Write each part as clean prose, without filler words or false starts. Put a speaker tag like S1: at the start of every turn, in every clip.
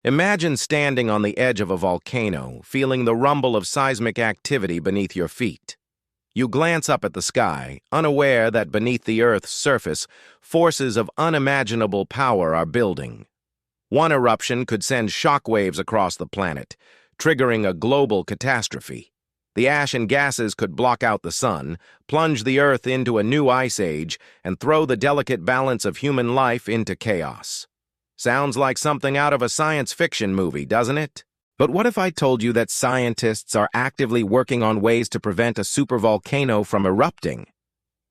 S1: Imagine standing on the edge of a volcano, feeling the rumble of seismic activity beneath your feet. You glance up at the sky, unaware that beneath the Earth's surface, forces of unimaginable power are building. One eruption could send shockwaves across the planet, triggering a global catastrophe. The ash and gases could block out the sun, plunge the Earth into a new ice age, and throw the delicate balance of human life into chaos. Sounds like something out of a science fiction movie, doesn't it? But what if I told you that scientists are actively working on ways to prevent a supervolcano from erupting?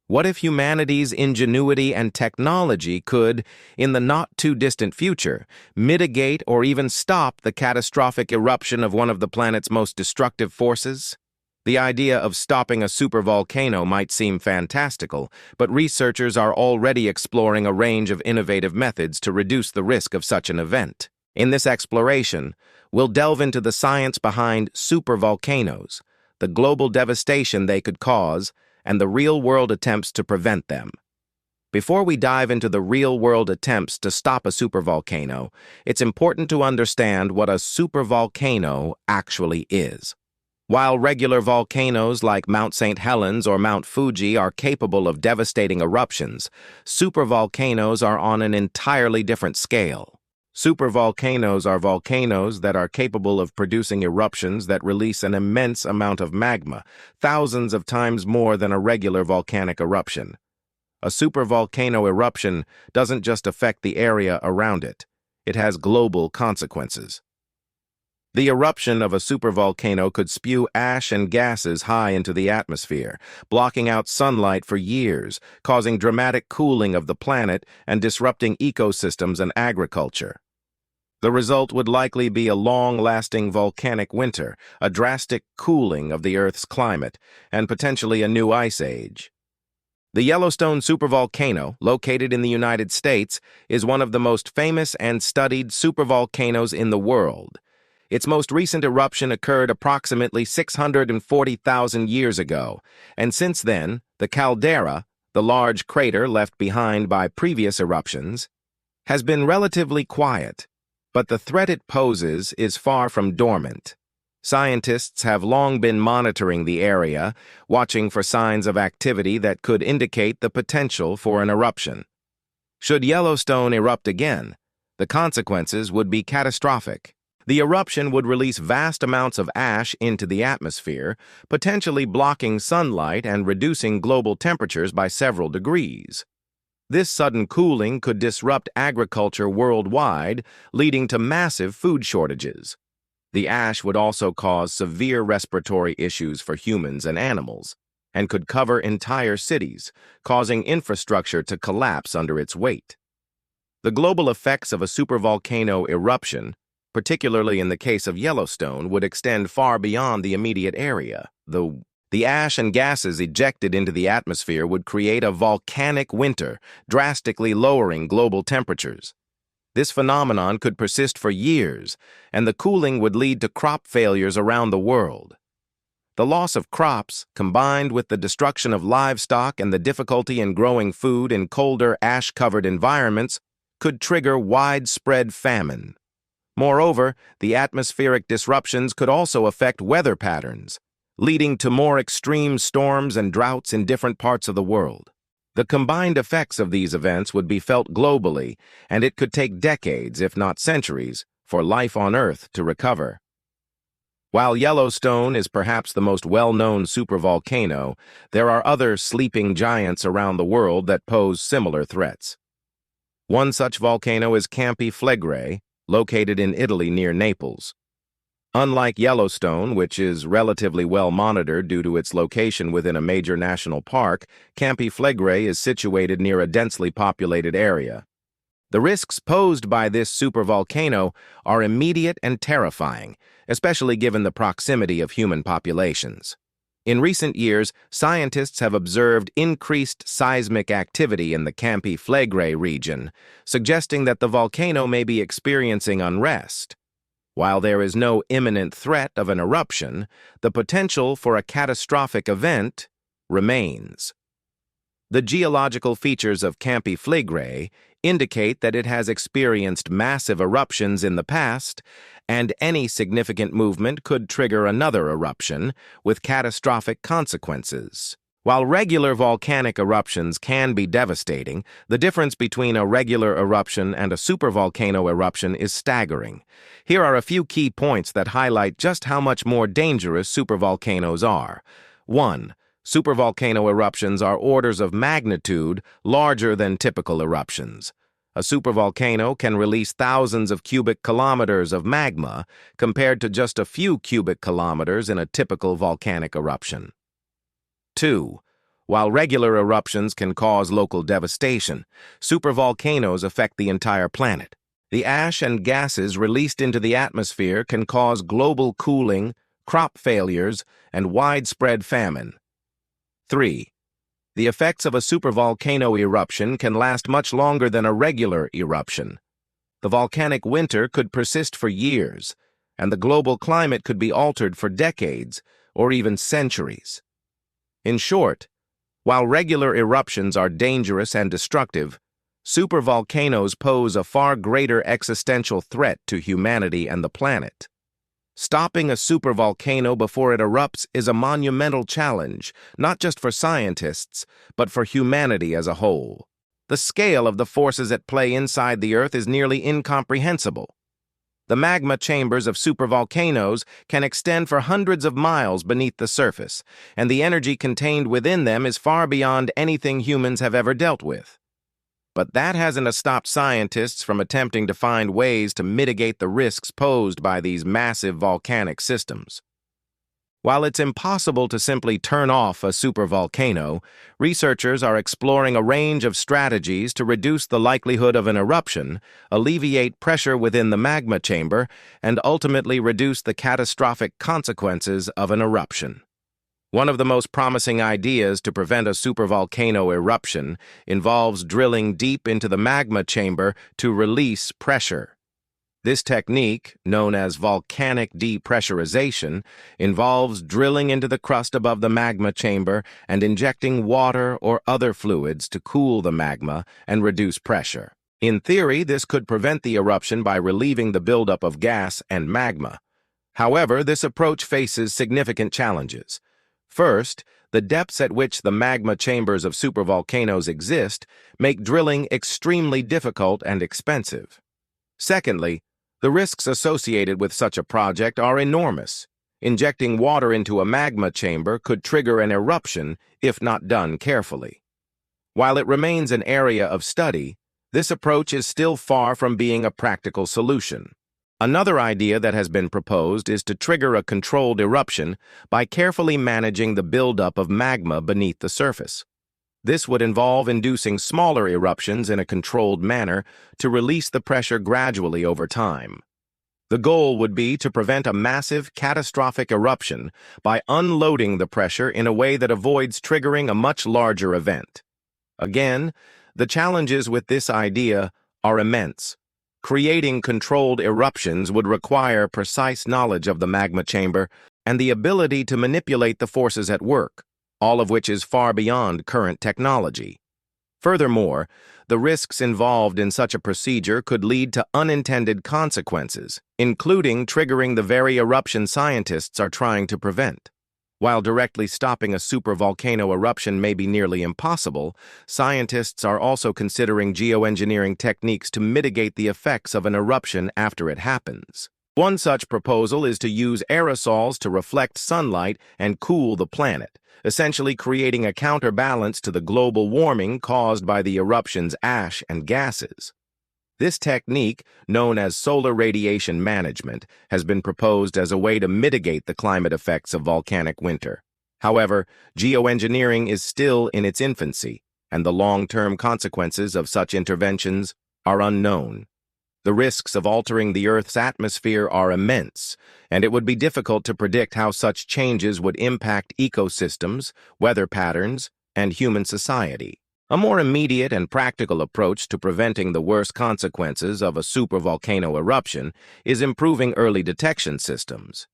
S1: What if humanity's ingenuity and technology could, in the not-too-distant future, mitigate or even stop the catastrophic eruption of one of the planet's most destructive forces? The idea of stopping a supervolcano might seem fantastical, but researchers are already exploring a range of innovative methods to reduce the risk of such an event. In this exploration, we'll delve into the science behind supervolcanoes, the global devastation they could cause, and the real-world attempts to prevent them. Before we dive into the real-world attempts to stop a supervolcano, it's important to understand what a supervolcano actually is. While regular volcanoes like Mount St. Helens or Mount Fuji are capable of devastating eruptions, supervolcanoes are on an entirely different scale. Supervolcanoes are volcanoes that are capable of producing eruptions that release an immense amount of magma, thousands of times more than a regular volcanic eruption. A supervolcano eruption doesn't just affect the area around it. It has global consequences. The eruption of a supervolcano could spew ash and gases high into the atmosphere, blocking out sunlight for years, causing dramatic cooling of the planet and disrupting ecosystems and agriculture. The result would likely be a long-lasting volcanic winter, a drastic cooling of the Earth's climate, and potentially a new ice age. The Yellowstone supervolcano, located in the United States, is one of the most famous and studied supervolcanoes in the world. Its most recent eruption occurred approximately 640,000 years ago, and since then, the caldera, the large crater left behind by previous eruptions, has been relatively quiet, but the threat it poses is far from dormant. Scientists have long been monitoring the area, watching for signs of activity that could indicate the potential for an eruption. Should Yellowstone erupt again, the consequences would be catastrophic. The eruption would release vast amounts of ash into the atmosphere, potentially blocking sunlight and reducing global temperatures by several degrees. This sudden cooling could disrupt agriculture worldwide, leading to massive food shortages. The ash would also cause severe respiratory issues for humans and animals, and could cover entire cities, causing infrastructure to collapse under its weight. The global effects of a supervolcano eruption, particularly in the case of Yellowstone, would extend far beyond the immediate area. The ash and gases ejected into the atmosphere would create a volcanic winter, drastically lowering global temperatures. This phenomenon could persist for years, and the cooling would lead to crop failures around the world. The loss of crops, combined with the destruction of livestock and the difficulty in growing food in colder, ash-covered environments, could trigger widespread famine. Moreover, the atmospheric disruptions could also affect weather patterns, leading to more extreme storms and droughts in different parts of the world. The combined effects of these events would be felt globally, and it could take decades, if not centuries, for life on Earth to recover. While Yellowstone is perhaps the most well-known supervolcano, there are other sleeping giants around the world that pose similar threats. One such volcano is Campi Flegrei, located in Italy near Naples. Unlike Yellowstone, which is relatively well monitored due to its location within a major national park, Campi Flegrei is situated near a densely populated area. The risks posed by this supervolcano are immediate and terrifying, especially given the proximity of human populations. In recent years, scientists have observed increased seismic activity in the Campi Flegrei region, suggesting that the volcano may be experiencing unrest. While there is no imminent threat of an eruption, the potential for a catastrophic event remains. The geological features of Campi Flegrei, indicate that it has experienced massive eruptions in the past, and any significant movement could trigger another eruption with catastrophic consequences. While regular volcanic eruptions can be devastating, the difference between a regular eruption and a supervolcano eruption is staggering. Here are a few key points that highlight just how much more dangerous supervolcanoes are. 1. Supervolcano eruptions are orders of magnitude larger than typical eruptions. A supervolcano can release thousands of cubic kilometers of magma compared to just a few cubic kilometers in a typical volcanic eruption. 2. While regular eruptions can cause local devastation, supervolcanoes affect the entire planet. The ash and gases released into the atmosphere can cause global cooling, crop failures, and widespread famine. 3. The effects of a supervolcano eruption can last much longer than a regular eruption. The volcanic winter could persist for years, and the global climate could be altered for decades or even centuries. In short, while regular eruptions are dangerous and destructive, supervolcanoes pose a far greater existential threat to humanity and the planet. Stopping a supervolcano before it erupts is a monumental challenge, not just for scientists, but for humanity as a whole. The scale of the forces at play inside the Earth is nearly incomprehensible. The magma chambers of supervolcanoes can extend for hundreds of miles beneath the surface, and the energy contained within them is far beyond anything humans have ever dealt with. But that hasn't stopped scientists from attempting to find ways to mitigate the risks posed by these massive volcanic systems. While it's impossible to simply turn off a supervolcano, researchers are exploring a range of strategies to reduce the likelihood of an eruption, alleviate pressure within the magma chamber, and ultimately reduce the catastrophic consequences of an eruption. One of the most promising ideas to prevent a supervolcano eruption involves drilling deep into the magma chamber to release pressure. This technique, known as volcanic de-pressurization, involves drilling into the crust above the magma chamber and injecting water or other fluids to cool the magma and reduce pressure. In theory, this could prevent the eruption by relieving the buildup of gas and magma. However, this approach faces significant challenges. First, the depths at which the magma chambers of supervolcanoes exist make drilling extremely difficult and expensive. Secondly, the risks associated with such a project are enormous. Injecting water into a magma chamber could trigger an eruption if not done carefully. While it remains an area of study, this approach is still far from being a practical solution. Another idea that has been proposed is to trigger a controlled eruption by carefully managing the buildup of magma beneath the surface. This would involve inducing smaller eruptions in a controlled manner to release the pressure gradually over time. The goal would be to prevent a massive, catastrophic eruption by unloading the pressure in a way that avoids triggering a much larger event. Again, the challenges with this idea are immense. Creating controlled eruptions would require precise knowledge of the magma chamber and the ability to manipulate the forces at work, all of which is far beyond current technology. Furthermore, the risks involved in such a procedure could lead to unintended consequences, including triggering the very eruption scientists are trying to prevent. While directly stopping a supervolcano eruption may be nearly impossible, scientists are also considering geoengineering techniques to mitigate the effects of an eruption after it happens. One such proposal is to use aerosols to reflect sunlight and cool the planet, essentially creating a counterbalance to the global warming caused by the eruption's ash and gases. This technique, known as solar radiation management, has been proposed as a way to mitigate the climate effects of volcanic winter. However, geoengineering is still in its infancy, and the long-term consequences of such interventions are unknown. The risks of altering the Earth's atmosphere are immense, and it would be difficult to predict how such changes would impact ecosystems, weather patterns, and human society. A more immediate and practical approach to preventing the worst consequences of a supervolcano eruption is improving early detection systems.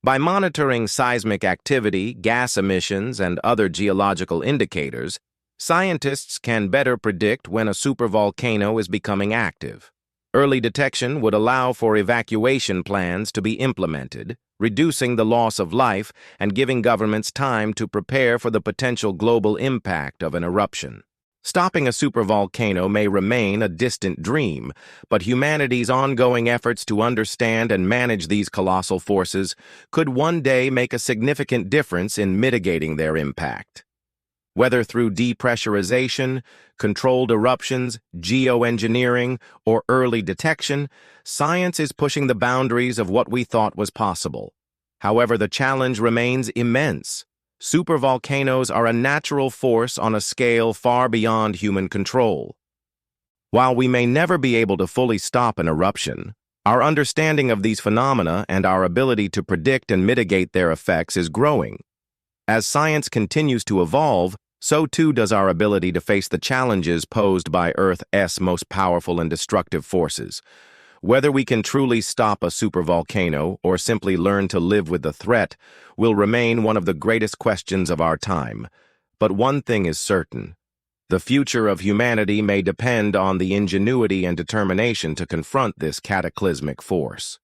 S1: By monitoring seismic activity, gas emissions, and other geological indicators, Scientists can better predict when a supervolcano is becoming active. Early detection would allow for evacuation plans to be implemented, reducing the loss of life and giving governments time to prepare for the potential global impact of an eruption. Stopping a supervolcano may remain a distant dream, but humanity's ongoing efforts to understand and manage these colossal forces could one day make a significant difference in mitigating their impact. Whether through de-pressurization, controlled eruptions, geoengineering, or early detection, science is pushing the boundaries of what we thought was possible. However, the challenge remains immense. Supervolcanoes are a natural force on a scale far beyond human control. While we may never be able to fully stop an eruption, our understanding of these phenomena and our ability to predict and mitigate their effects is growing. As science continues to evolve, so too does our ability to face the challenges posed by Earth's most powerful and destructive forces. Whether we can truly stop a supervolcano or simply learn to live with the threat will remain one of the greatest questions of our time. But one thing is certain. The future of humanity may depend on the ingenuity and determination to confront this cataclysmic force.